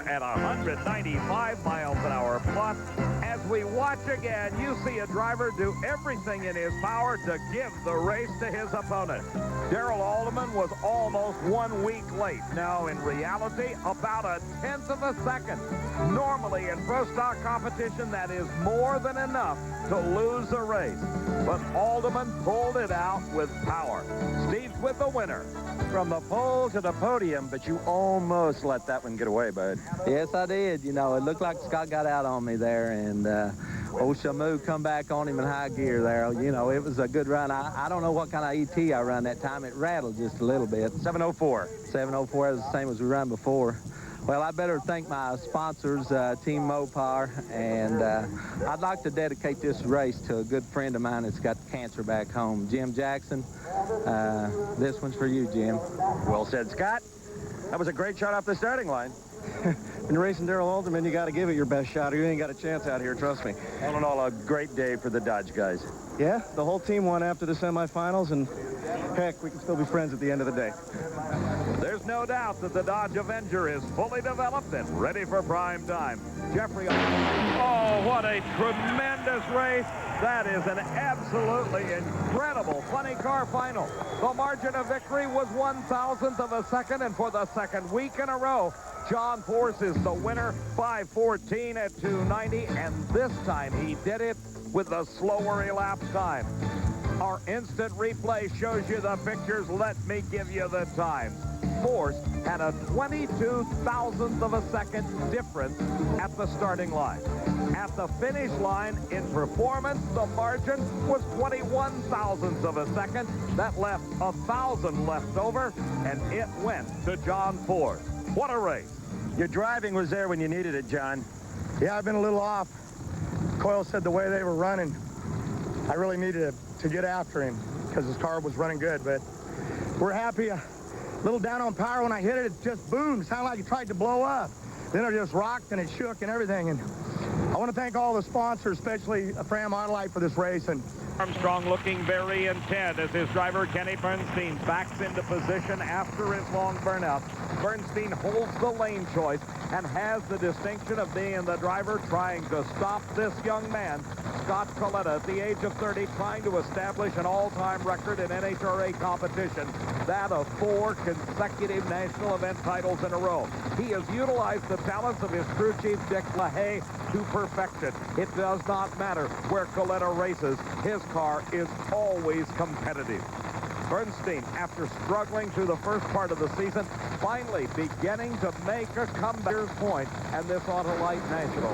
at 195 miles an hour plus. As we watch again, you see a driver do everything in his power to give the race to his opponent. Darrell Alderman was almost 1 week late. Now, in reality, about a tenth of a second. Normally, in pro stock competition, that is more than enough to lose a race. But Alderman pulled it out with power. Steve's with the winner. From the pole to the podium, but you almost let that one get away, bud. Yes, I did. You know, it looked like Scott got out on me there, and old Shamu come back on him in high gear there. You know, it was a good run. I don't know what kind of ET I run that time. It rattled just a little bit. 704. 704 is the same as we run before. Well, I better thank my sponsors, Team Mopar, and I'd like to dedicate this race to a good friend of mine that's got cancer back home, Jim Jackson. This one's for you, Jim. Well said, Scott. That was a great shot off the starting line. When you're racing Darrell Alderman, you got to give it your best shot, or you ain't got a chance out here, trust me. All in all, a great day for the Dodge guys. Yeah, the whole team won after the semifinals, and heck, we can still be friends at the end of the day. There's no doubt that the Dodge Avenger is fully developed and ready for prime time. Jeffrey, oh, what a tremendous race. That is an absolutely incredible funny car final. The margin of victory was 1/1000th of a second, and for the second week in a row, John Force is the winner, 5:14 at 290, and this time he did it with a slower elapsed time. Our instant replay shows you the pictures. Let me give you the times. Force had a 22,000th of a second difference at the starting line. At the finish line, in performance, the margin was 21,000ths of a second. That left 1,000 left over, and it went to John Force. What a race. Your driving was there when you needed it, John. Yeah, I've been a little off. Coyle said the way they were running, I really needed to get after him because his car was running good, but we're happy. A little down on power when I hit it. It just boomed. It sounded like it tried to blow up. Then it just rocked and it shook and everything. And I want to thank all the sponsors, especially Fram Autolite, for this race. And Armstrong looking very intent as his driver Kenny Bernstein backs into position after his long burnout. Bernstein holds the lane choice and has the distinction of being the driver trying to stop this young man, Scott Coletta, at the age of 30, trying to establish an all-time record in NHRA competition, that of 4 consecutive national event titles in a row. He has utilized the talents of his crew chief, Dick LaHaye, to perfection. It does not matter where Coletta races. His car is always competitive. Bernstein, after struggling through the first part of the season, finally beginning to make a comeback point and this Autolite National.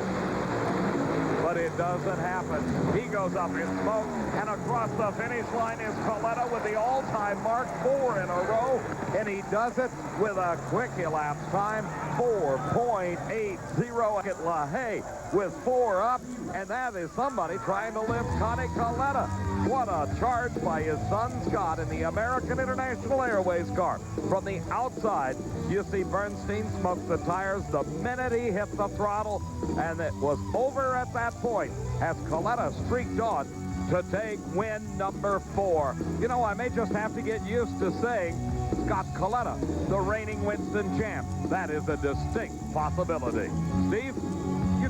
But it doesn't happen. He goes up in smoke, and across the finish line is Coletta with the all-time mark, 4 in a row, and he does it with a quick elapsed time, 4.80 at LaHaye with 4 up, and that is somebody trying to lift Connie Coletta. What a charge by his son Scott in the American International Airways car. From the outside, you see Bernstein smoke the tires the minute he hit the throttle, and it was over at that point as Coletta streaked on to take win number 4. You know, I may just have to get used to saying Scott Coletta, the reigning Winston champ. That is a distinct possibility. Steve?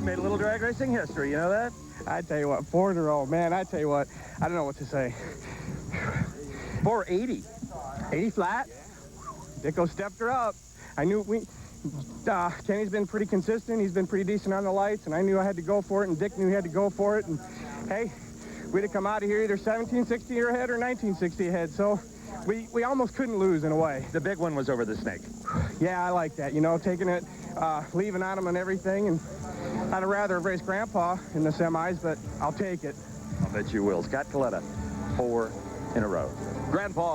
you've made a little drag racing history, you know that? I tell you what, 4 in a row, man, I tell you what, I don't know what to say. 480. 80 flat. Dicko stepped her up. I knew Kenny's been pretty consistent. He's been pretty decent on the lights, and I knew I had to go for it, and Dick knew he had to go for it. And, hey, we'd have come out of here either 1760 ahead or 1960 ahead, so we almost couldn't lose in a way. The big one was over the snake. Yeah, I like that, you know, taking it, leaving on him and everything, and I'd have rather have raced Grandpa in the semis, but I'll take it. I'll bet you will. Scott Coletta, 4 in a row. Grandpa